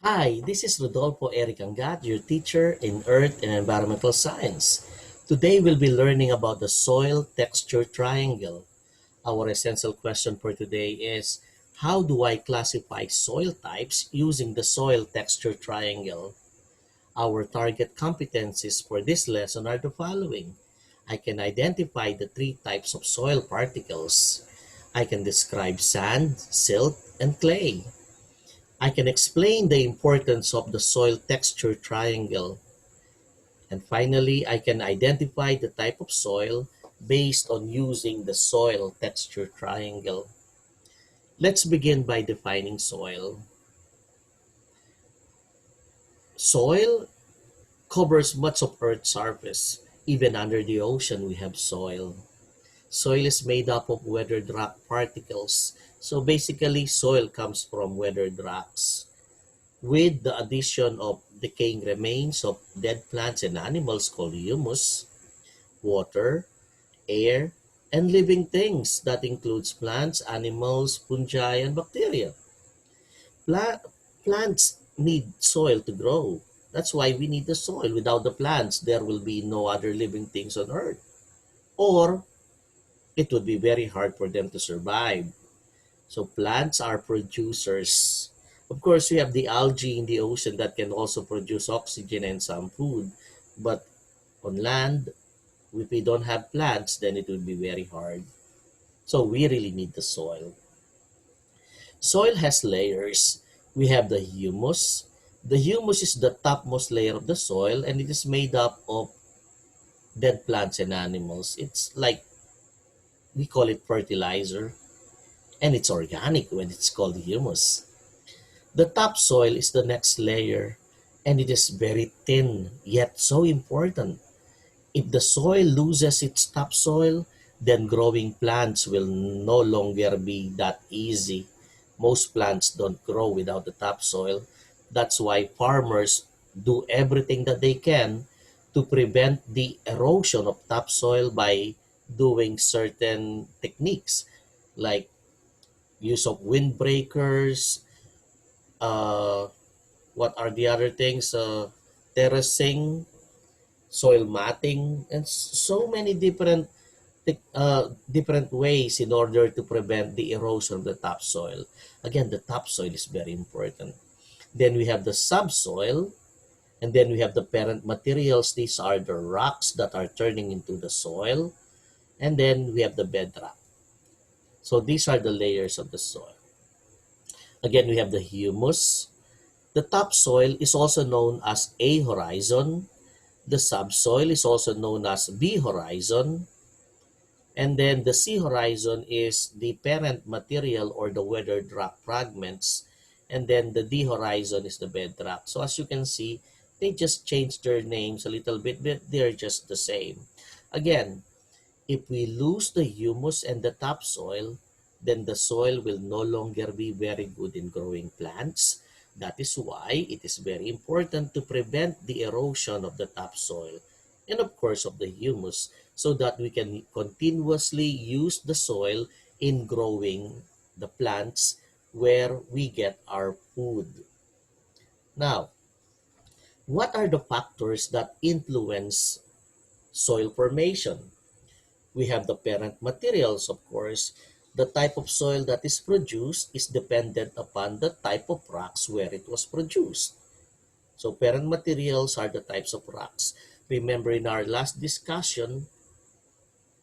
Hi, this is Rodolfo Eric Angat, your teacher in Earth and Environmental Science. Today we'll be learning about the soil texture triangle. Our essential question for today is, how do I classify soil types using the soil texture triangle? Our target competencies for this lesson are the following. I can identify the three types of soil particles. I can describe sand, silt, and clay. I can explain the importance of the soil texture triangle. And finally, I can identify the type of soil based on using the soil texture triangle. Let's begin by defining soil. Soil covers much of Earth's surface. Even under the ocean, we have soil. Soil is made up of weathered rock particles. So basically, soil comes from weathered rocks. With the addition of decaying remains of dead plants and animals called humus, water, air, and living things that includes plants, animals, fungi, and bacteria. Pla- Plants need soil to grow. That's why we need the soil. Without the plants, there will be no other living things on earth. Or it would be very hard for them to survive. So plants are producers. Of course, we have the algae in the ocean that can also produce oxygen and some food. But on land, if we don't have plants, then it would be very hard. So we really need the soil. Soil has layers. We have the humus. The humus is the topmost layer of the soil and it is made up of dead plants and animals. It's like we call it fertilizer and it's organic when it's called humus. The topsoil is the next layer and it is very thin yet so important. If the soil loses its topsoil, then growing plants will no longer be that easy. Most plants don't grow without the topsoil. That's why farmers do everything that they can to prevent the erosion of topsoil by doing certain techniques like use of windbreakers, uh, what are the other things? Terracing, soil matting, and so many different ways in order to prevent the erosion of the topsoil. Again, the topsoil is very important. Then we have the subsoil, and then we have the parent materials. These are the rocks that are turning into the soil, and then we have the bedrock. So these are the layers of the soil. Again, we have the humus. The topsoil is also known as A horizon. The subsoil is also known as B horizon. And then the C horizon is the parent material or the weathered rock fragments. And then the D horizon is the bedrock. So as you can see, they just changed their names a little bit, but they're just the same. Again, if we lose the humus and the topsoil, then the soil will no longer be very good in growing plants. That is why it is very important to prevent the erosion of the topsoil and of course of the humus so that we can continuously use the soil in growing the plants where we get our food. Now, what are the factors that influence soil formation? We have the parent materials, of course. The type of soil that is produced is dependent upon the type of rocks where it was produced. So parent materials are the types of rocks. Remember in our last discussion,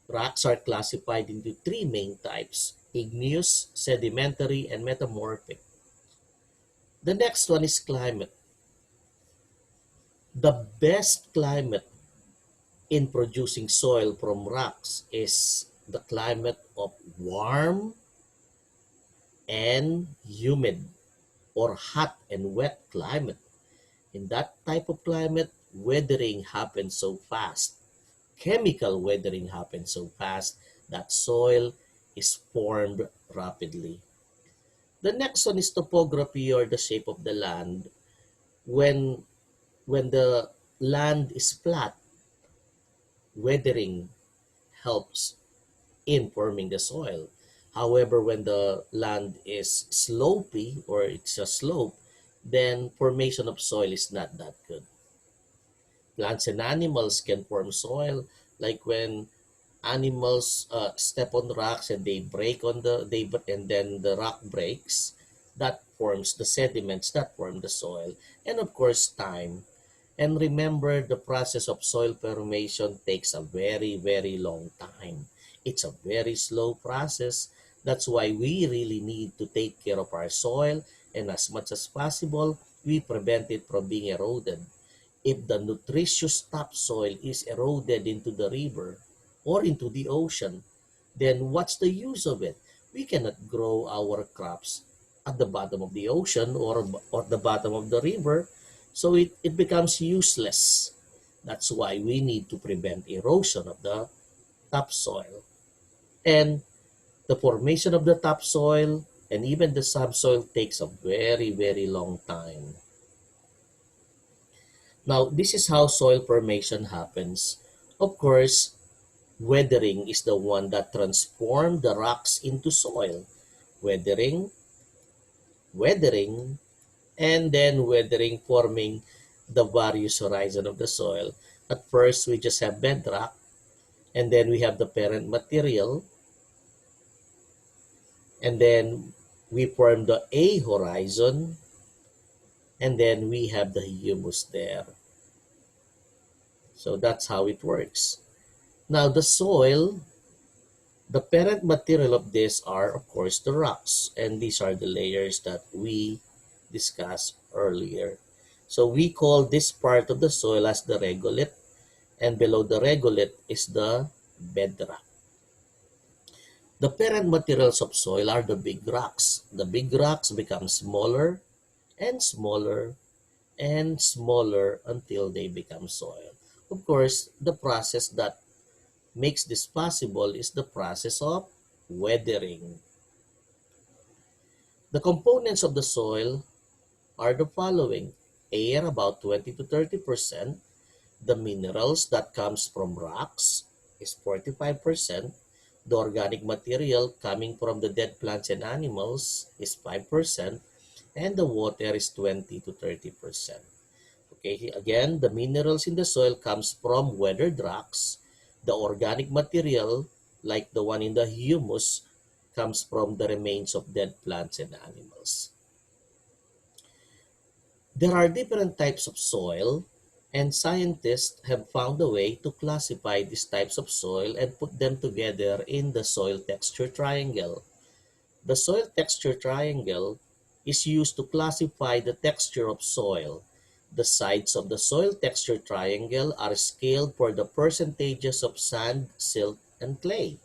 rocks are classified into three main types: igneous, sedimentary, and metamorphic. The next one is climate. The best climate in producing soil from rocks is the climate of warm and humid or hot and wet climate. In that type of climate, weathering happens so fast. Chemical weathering happens so fast that soil is formed rapidly. The next one is topography or the shape of the land. When when the land is flat, weathering helps in forming the soil. However, when the land is slopy or it's a slope, then formation of soil is not that good. Plants and animals can form soil, like when animals step on rocks and they break on and then the rock breaks, that forms the sediments that form the soil. And of course, time. And remember, the process of soil formation takes a very, very long time. It's a very slow process. That's why we really need to take care of our soil, and as much as possible, we prevent it from being eroded. If the nutritious topsoil is eroded into the river or into the ocean, then what's the use of it? We cannot grow our crops at the bottom of the ocean or the bottom of the river, so it becomes useless. That's why we need to prevent erosion of the topsoil. And the formation of the topsoil and even the subsoil takes a very, very long time. Now, this is how soil formation happens. Of course, weathering is the one that transforms the rocks into soil. Weathering, weathering, and then weathering forming the various horizon of the soil. At first, we just have bedrock, and then we have the parent material, and then we form the A horizon, and then we have the humus there. So that's how it works. Now, the soil, the parent material of this are, of course, the rocks, and these are the layers that we discussed earlier. So we call this part of the soil as the regolith, and below the regolith is the bedrock. The parent materials of soil are the big rocks. The big rocks become smaller and smaller and smaller until they become soil. Of course, the process that makes this possible is the process of weathering. The components of the soil are the following: air about 20 to 30%, the minerals that comes from rocks is 45%, the organic material coming from the dead plants and animals is 5%, and the water is 20 to 30%. Okay, again, the minerals in the soil comes from weathered rocks. The organic material, like the one in the humus, comes from the remains of dead plants and animals. There are different types of soil, and scientists have found a way to classify these types of soil and put them together in the soil texture triangle. The soil texture triangle is used to classify the texture of soil. The sides of the soil texture triangle are scaled for the percentages of sand, silt, and clay.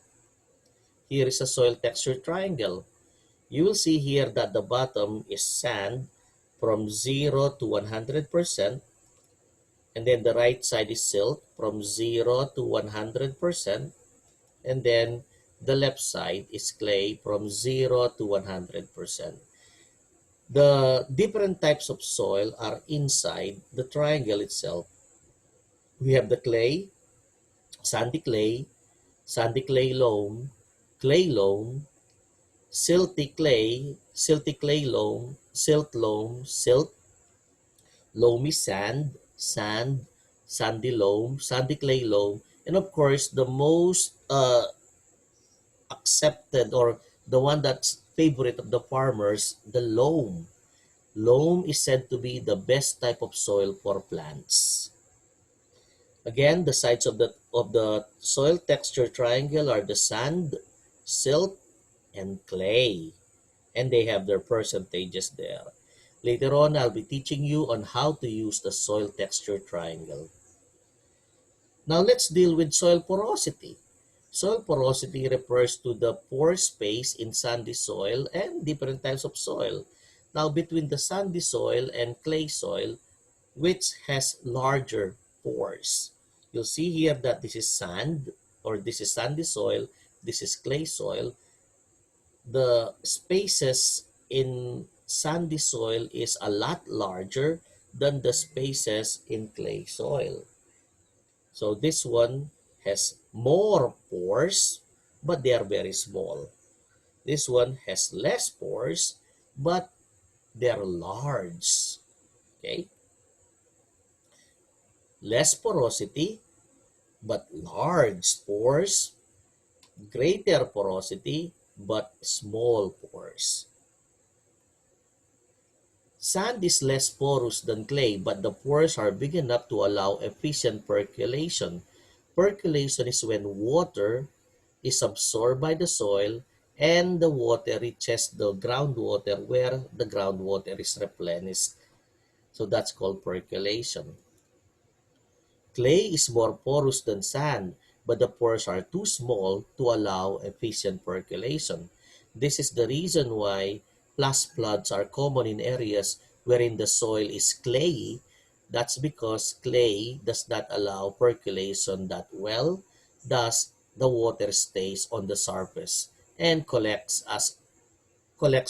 Here is a soil texture triangle. You will see here that the bottom is sand from 0 to 100%, and then the right side is silt from 0 to 100%, and then the left side is clay from 0 to 100%. The different types of soil are inside the triangle itself. We have the sandy clay loam, silty clay loam, silt, loamy sand, sandy loam, sandy clay loam, and of course the most accepted or the one that's favorite of the farmers, the loam. Loam is said to be the best type of soil for plants. Again, the sides of the soil texture triangle are the sand, silt, and clay, and they have their percentages there. Later on, I'll be teaching you on how to use the soil texture triangle. Now let's deal with soil porosity. Soil porosity refers to the pore space in sandy soil and different types of soil. Now between the sandy soil and clay soil, which has larger pores? You'll see here that this is sand, or this is sandy soil, this is clay soil. The spaces in sandy soil is a lot larger than the spaces in clay soil. So this one has more pores, but they are very small. This one has less pores, but they're large. Okay? Less porosity, but large pores. Greater porosity, but small pores. Sand is less porous than clay, but the pores are big enough to allow efficient percolation. Percolation is when water is absorbed by the soil and the water reaches the groundwater where the groundwater is replenished. So that's called percolation. Clay is more porous than sand, but the pores are too small to allow efficient percolation. This is the reason why flash floods are common in areas wherein the soil is clayey. That's because clay does not allow percolation that well. Thus, the water stays on the surface and collects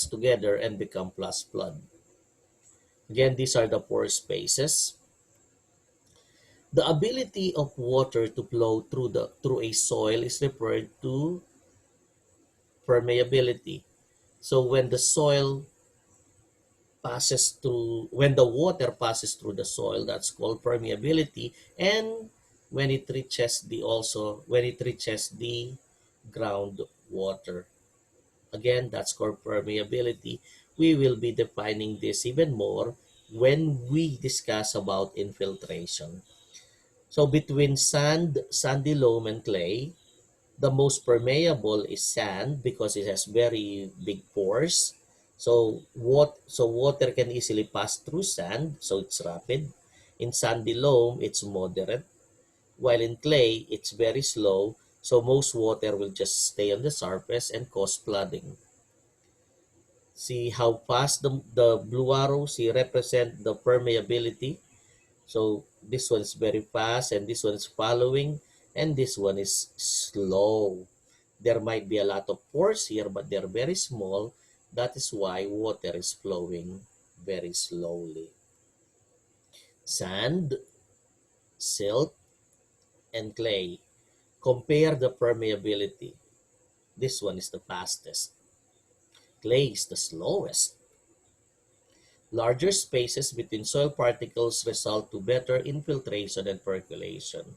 together and become flash flood. Again, these are the pore spaces. The ability of water to flow through a soil is referred to permeability. So when the water passes through the soil, that's called permeability. And when it reaches the groundwater, again, that's called permeability. We will be defining this even more when we discuss about infiltration. So between sandy loam and clay, the most permeable is sand because it has very big pores. So water can easily pass through sand, so it's rapid. In sandy loam, it's moderate, while in clay, it's very slow, so most water will just stay on the surface and cause flooding. See how fast the blue arrows here represent the permeability. So this one is very fast and this one is following and this one is slow. There might be a lot of pores here but they're very small. That is why water is flowing very slowly. Sand, silt, and clay. Compare the permeability. This one is the fastest. Clay is the slowest. Larger spaces between soil particles result to better infiltration and percolation.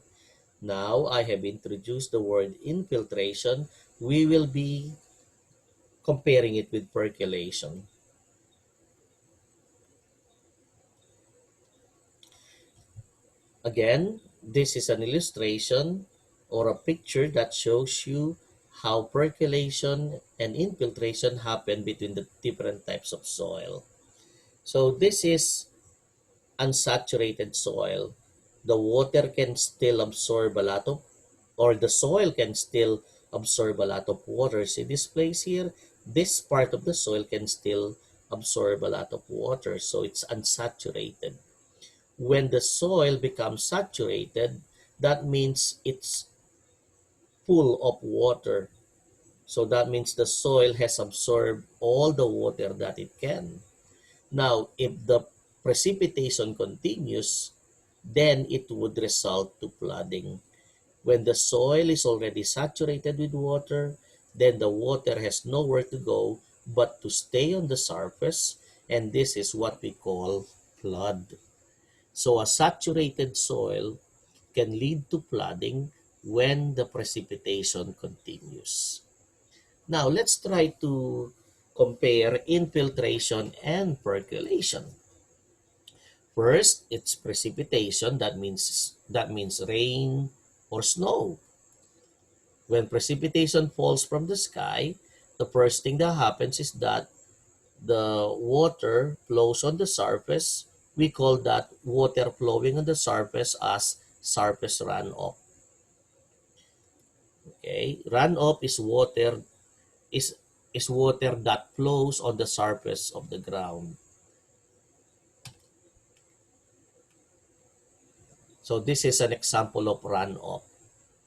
Now I have introduced the word infiltration. We will be comparing it with percolation. Again, this is an illustration or a picture that shows you how percolation and infiltration happen between the different types of soil. So this is unsaturated soil. The water can still absorb a lot of, or the soil can still absorb a lot of water. See this place here? This part of the soil can still absorb a lot of water, so it's unsaturated. When the soil becomes saturated, that means it's full of water. So that means the soil has absorbed all the water that it can. Now, if the precipitation continues, then it would result to flooding. When the soil is already saturated with water, then the water has nowhere to go but to stay on the surface, and this is what we call flood. So a saturated soil can lead to flooding when the precipitation continues. Now, let's try to compare infiltration and percolation. First, it's precipitation. That means rain or snow. When precipitation falls from the sky, the first thing that happens is that the water flows on the surface. We call that water flowing on the surface as surface runoff. Okay, runoff is is water that flows on the surface of the ground. So this is an example of runoff.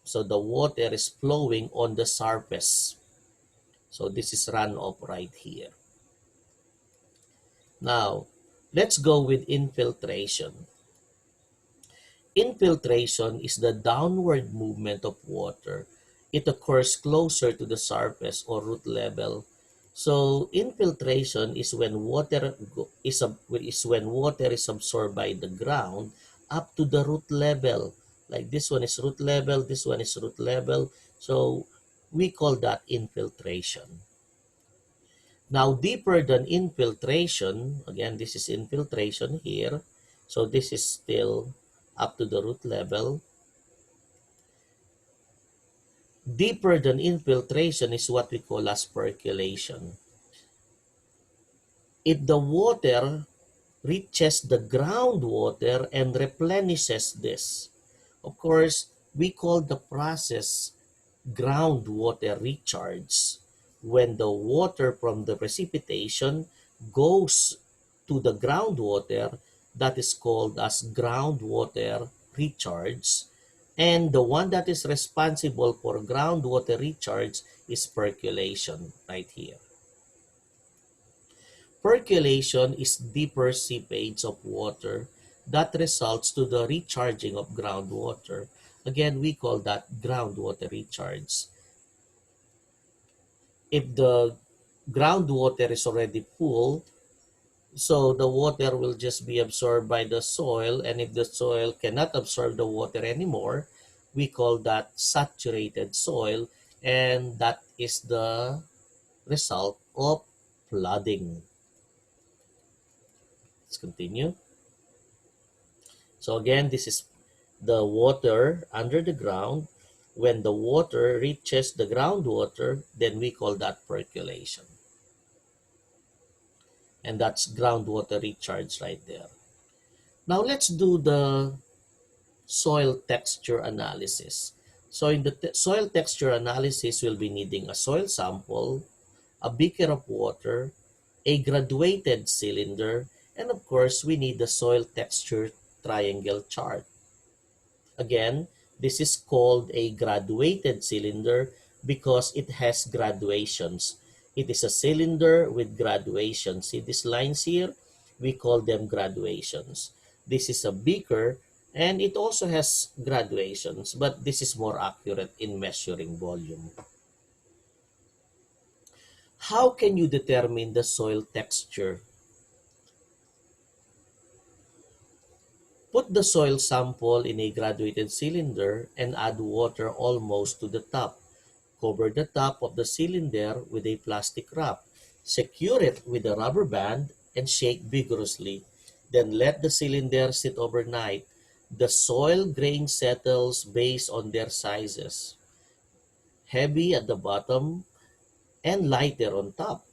So the water is flowing on the surface. So this is runoff right here. Now, let's go with infiltration. Infiltration is the downward movement of water. It occurs closer to the surface or root level So infiltration is when water is absorbed by the ground up to the root level. Like this one is root level, this one is root level. So we call that infiltration. Now deeper than infiltration, again this is infiltration here. So this is still up to the root level. Deeper than infiltration is what we call as percolation. If the water reaches the groundwater and replenishes this. Of course, we call the process groundwater recharge when the water from the precipitation goes to the groundwater. That is called as groundwater recharge, and the one that is responsible for groundwater recharge is percolation right here. Percolation is deeper seepage of water that results to the recharging of groundwater. Again, we call that groundwater recharge. If the groundwater is already full, so the water will just be absorbed by the soil, and if the soil cannot absorb the water anymore, we call that saturated soil, and that is the result of flooding. Let's continue. So again, this is the water under the ground. When the water reaches the groundwater, then we call that percolation. And that's groundwater recharge right there. Now let's do the soil texture analysis. So in the soil texture analysis, we'll be needing a soil sample, a beaker of water, a graduated cylinder, and of course, we need the soil texture triangle chart. Again, this is called a graduated cylinder because it has graduations. It is a cylinder with graduations. See these lines here? We call them graduations. This is a beaker and it also has graduations, but this is more accurate in measuring volume. How can you determine the soil texture? Put the soil sample in a graduated cylinder and add water almost to the top. Cover the top of the cylinder with a plastic wrap. Secure it with a rubber band and shake vigorously. Then let the cylinder sit overnight. The soil grain settles based on their sizes. Heavy at the bottom and lighter on top.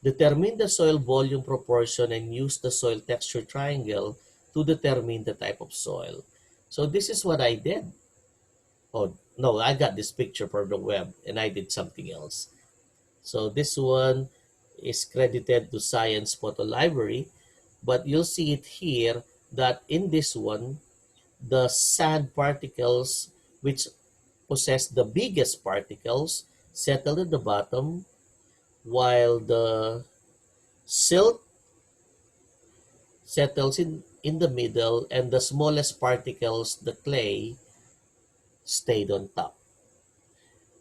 Determine the soil volume proportion and use the soil texture triangle to determine the type of soil. So this is what I did. Oh, no, I got this picture from the web and I did something else. So this one is credited to Science Photo Library, but you'll see it here that in this one, the sand particles, which possess the biggest particles, settle at the bottom, while the silt settles in the middle, and the smallest particles, the clay, stayed on top.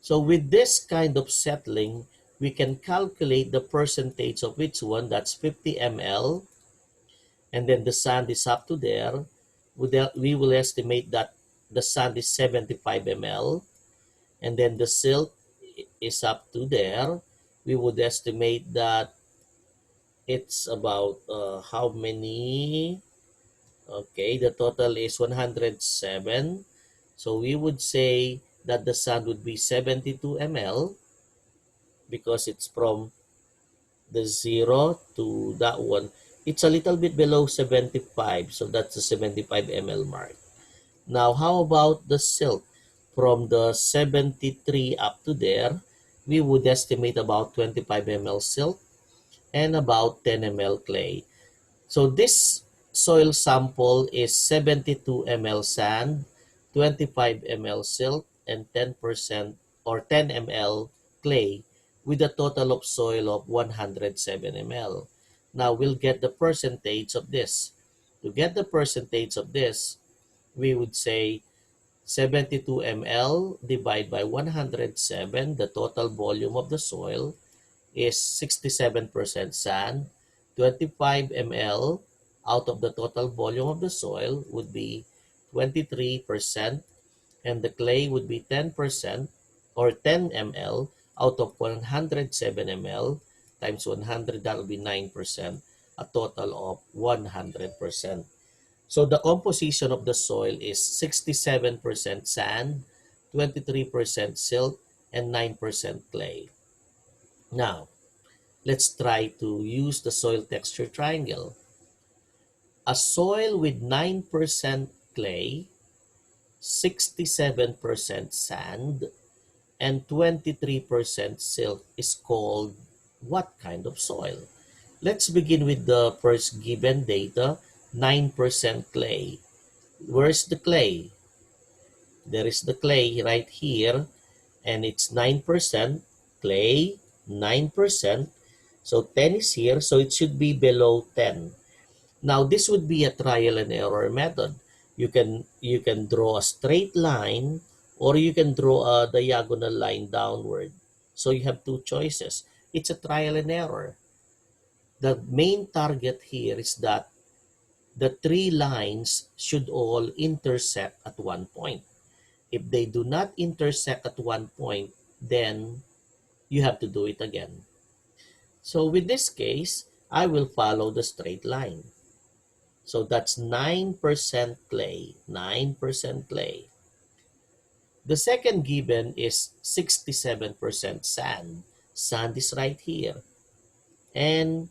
So with this kind of settling, we can calculate the percentage of each one. That's 50 ml. And then the sand is up to there. We will estimate that the sand is 75 ml. And then the silt is up to there. We would estimate that it's about how many? Okay, the total is 107. So we would say that the sand would be 72 ml because it's from the 0 to that one. It's a little bit below 75. So that's the 75 ml mark. Now, how about the silt? From the 73 up to there, we would estimate about 25 ml silt and about 10 ml clay. So this soil sample is 72 ml sand, 25 ml silt, and 10% or 10 ml clay with a total of soil of 107 ml. Now we'll get the percentage of this. To get the percentage of this, we would say 72 ml divided by 107, the total volume of the soil, is 67% sand, 25 ml out of the total volume of the soil would be 23%, and the clay would be 10% or 10 ml out of 107 ml times 100, that will be 9%, a total of 100%. So the composition of the soil is 67% sand, 23% silt, and 9% clay. Now, let's try to use the soil texture triangle. A soil with 9% clay, 67% sand, and 23% silt is called what kind of soil? Let's begin with the first given data, 9% clay. Where's the clay? There is the clay right here, and it's 9% clay, 9%. So 10 is here, so it should be below 10. Now this would be a trial and error method. You can draw a straight line, or you can draw a diagonal line downward. So you have two choices. It's a trial and error. The main target here is that the three lines should all intersect at one point. If they do not intersect at one point, then you have to do it again. So with this case, I will follow the straight line. So that's 9% clay, 9% clay. The second given is 67% sand. Sand is right here. And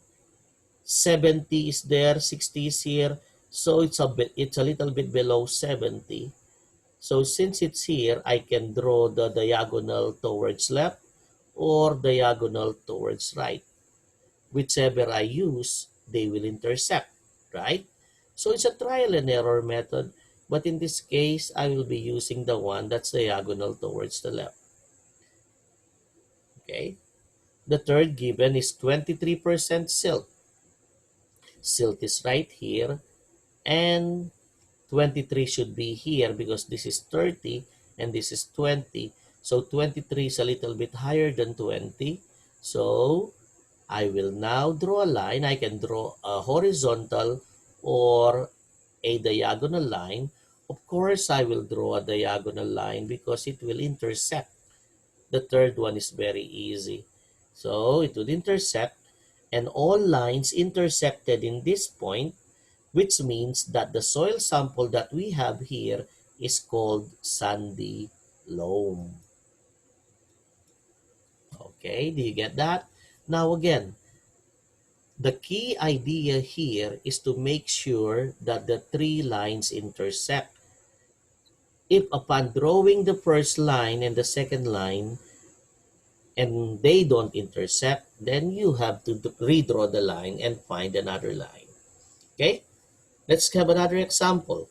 70 is there, 60 is here. So it's a little bit below 70. So since it's here, I can draw the diagonal towards left or diagonal towards right. Whichever I use, they will intersect, right? So it's a trial and error method, but in this case, I will be using the one that's diagonal towards the left. Okay? The third given is 23% silt. Silt is right here, and 23 should be here because this is 30 and this is 20. So 23 is a little bit higher than 20. So I will now draw a line. I can draw a horizontal or a diagonal line. Of course, I will draw a diagonal line because it will intersect. The third one is very easy. So it would intersect, and all lines intersected in this point, which means that the soil sample that we have here is called sandy loam. Okay, do you get that? Now again, the key idea here is to make sure that the three lines intersect. If upon drawing the first line and the second line and they don't intersect, then you have to redraw the line and find another line. Okay, let's have another example.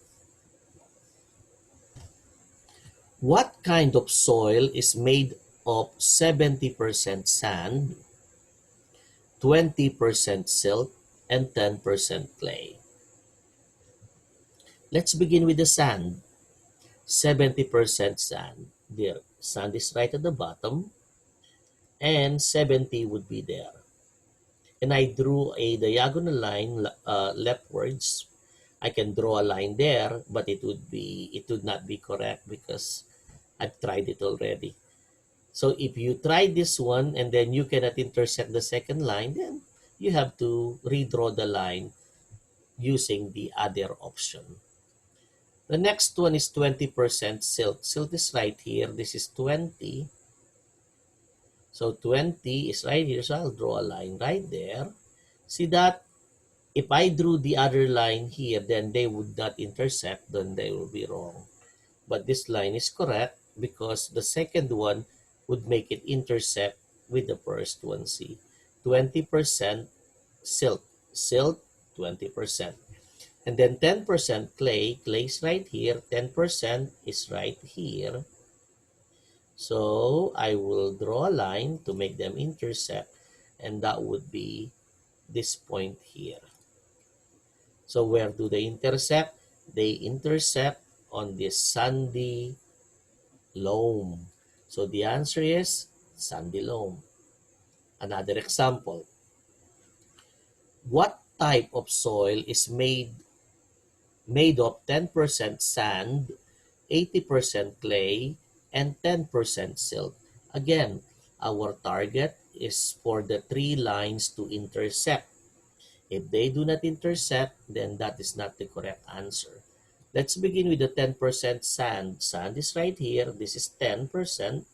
What kind of soil is made of 70% sand, 20% silt, and 10% clay? Let's begin with the sand. 70% sand. There, sand is right at the bottom, and 70 would be there. And I drew a diagonal line leftwards. I can draw a line there, but it would not be correct because I've tried it already. So if you try this one and then you cannot intersect the second line, then you have to redraw the line using the other option. The next one is 20% silt. Silt is right here. This is 20. So 20 is right here. So I'll draw a line right there. See that? If I drew the other line here, then they would not intersect. Then they will be wrong. But this line is correct because the second one would make it intersect with the first one. See, 20% silt, silt 20%. And then 10% clay, clay is right here, 10% is right here. So I will draw a line to make them intersect, and that would be this point here. So where do they intersect? They intersect on this sandy loam. So the answer is sandy loam. Another example. What type of soil is made of 10% sand, 80% clay, and 10% silt? Again, our target is for the three lines to intersect. If they do not intersect, then that is not the correct answer. Let's begin with the 10% sand. Sand is right here. This is 10%.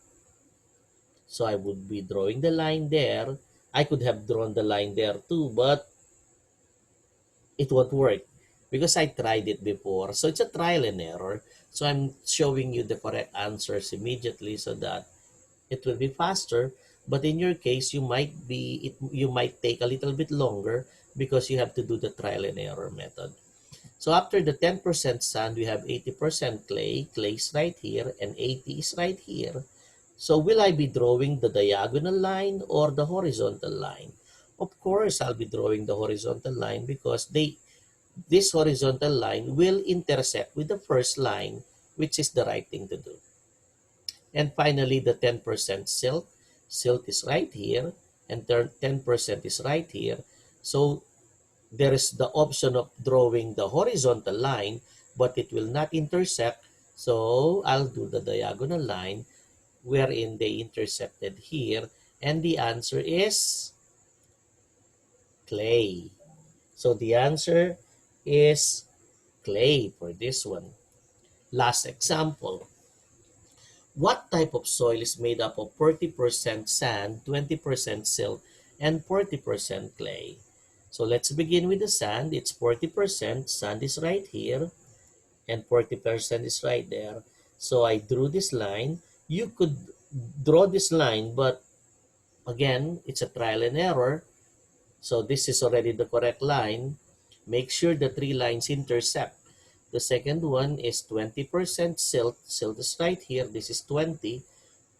So I would be drawing the line there. I could have drawn the line there too, but it won't work because I tried it before. So it's a trial and error. So I'm showing you the correct answers immediately so that it will be faster. But in your case, you might take a little bit longer because you have to do the trial and error method. So after the 10% sand, we have 80% clay. Clay is right here and 80 is right here. So will I be drawing the diagonal line or the horizontal line? Of course, I'll be drawing the horizontal line because this horizontal line will intersect with the first line, which is the right thing to do. And finally, the 10% silt. Silt is right here and 10% is right here. So there is the option of drawing the horizontal line, but it will not intersect. So I'll do the diagonal line wherein they intersected here. And the answer is clay. So the answer is clay for this one. Last example. What type of soil is made up of 40% sand, 20% silt, and 40% clay? So let's begin with the sand. It's 40%. Sand is right here and 40% is right there. So I drew this line. You could draw this line, but again, it's a trial and error. So this is already the correct line. Make sure the three lines intersect. The second one is 20% silt. Silt is right here. This is 20.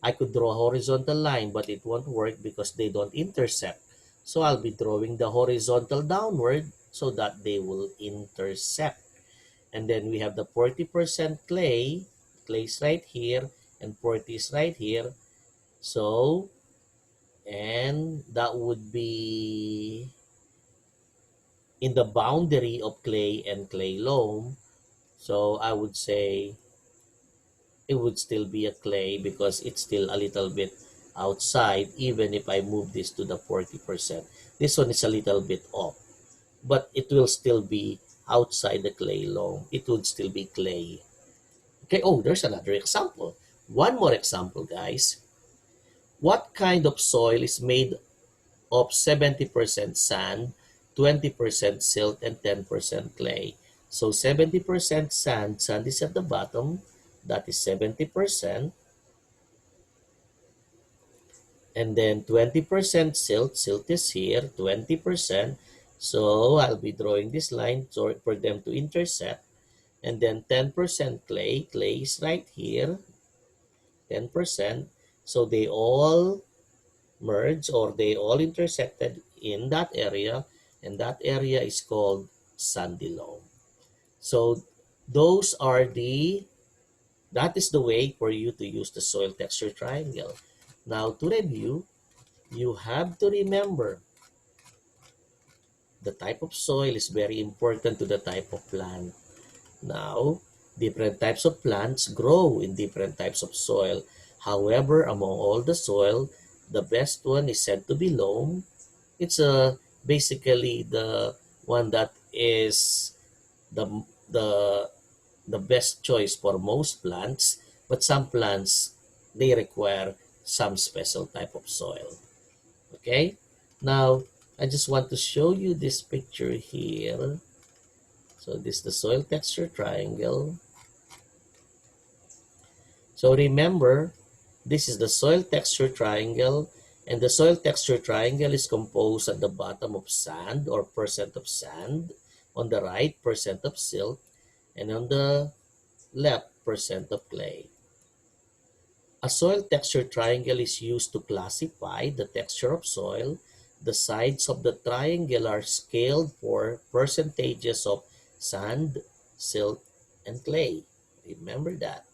I could draw a horizontal line, but it won't work because they don't intersect. So I'll be drawing the horizontal downward so that they will intersect. And then we have the 40% clay. Clay is right here and 40 is right here. So, and that would be in the boundary of clay and clay loam. So I would say it would still be a clay because it's still a little bit outside even if I move this to the 40%. This one is a little bit off, but it will still be outside the clay loam. It would still be clay. Okay, oh, there's another example. One more example, guys. What kind of soil is made of 70% sand, 20% silt, and 10% clay? So 70% sand, sand is at the bottom, that is 70%. And then 20% silt, silt is here, 20%. So I'll be drawing this line for them to intersect. And then 10% clay, clay is right here, 10%. So they all merged or they all intersected in that area, and that area is called sandy loam. So those are that is the way for you to use the soil texture triangle. Now to review, you have to remember the type of soil is very important to the type of plant. Now, different types of plants grow in different types of soil. However, among all the soil, the best one is said to be loam. It's basically the one that is the the the best choice for most plants, but some plants they require some special type of soil. Okay? Now, I just want to show you this picture here. So this is the soil texture triangle. So remember, this is the soil texture triangle, and the soil texture triangle is composed at the bottom of sand or percent of sand, on the right percent of silt, and on the left percent of clay. A soil texture triangle is used to classify the texture of soil. The sides of the triangle are scaled for percentages of sand, silt, and clay. Remember that.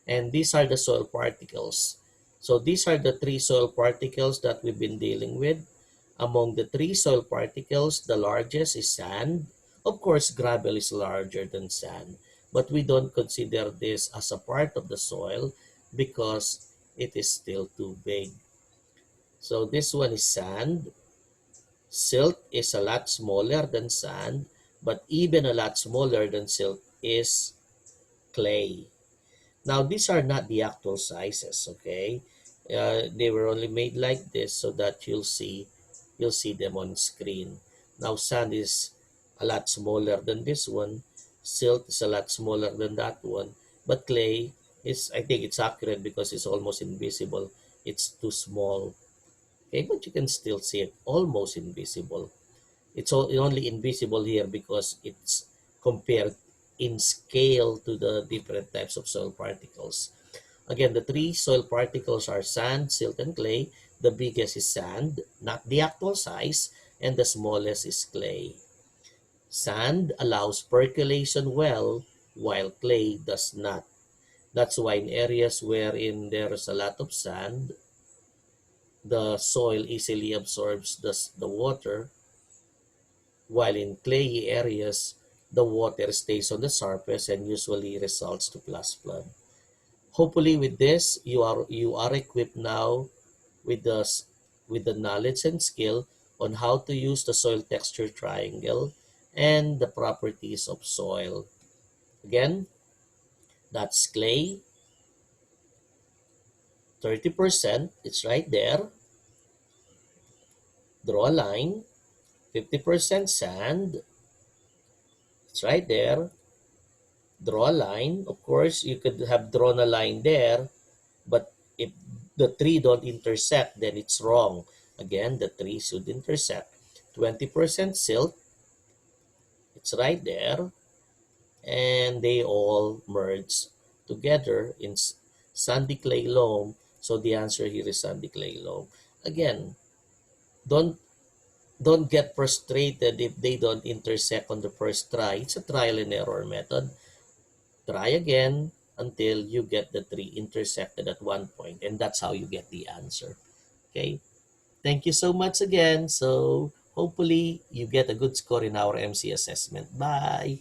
And these are the soil particles. So these are the three soil particles that we've been dealing with. Among the three soil particles, the largest is sand. Of course, gravel is larger than sand, but we don't consider this as a part of the soil because it is still too big. So this one is sand. Silt is a lot smaller than sand, but even a lot smaller than silt is clay. Now, these are not the actual sizes, okay? They were only made like this so that you'll see them on screen. Now, sand is a lot smaller than this one. Silt is a lot smaller than that one. But clay is, I think it's accurate because it's almost invisible. It's too small. Okay, but you can still see it almost invisible. It's only invisible here because it's compared in scale to the different types of soil particles. Again, the three soil particles are sand, silt, and clay. The biggest is sand, not the actual size, and the smallest is clay. Sand allows percolation well, while clay does not. That's why in areas wherein there's a lot of sand, the soil easily absorbs the water, while in clayey areas, the water stays on the surface and usually results to flash flood. Hopefully with this, you are equipped now with the knowledge and skill on how to use the soil texture triangle and the properties of soil. Again, that's clay, 30%, it's right there. Draw a line, 50% sand, it's right there. Draw a line. Of course, you could have drawn a line there, but if the three don't intersect, then it's wrong. Again, the three should intersect. 20% silt, it's right there, and they all merge together in sandy clay loam. So the answer here is sandy clay loam. Again, don't don't get frustrated if they don't intersect on the first try. It's a trial and error method. Try again until you get the three intersected at one point, and that's how you get the answer. Okay, thank you so much again. So hopefully you get a good score in our MC assessment. Bye.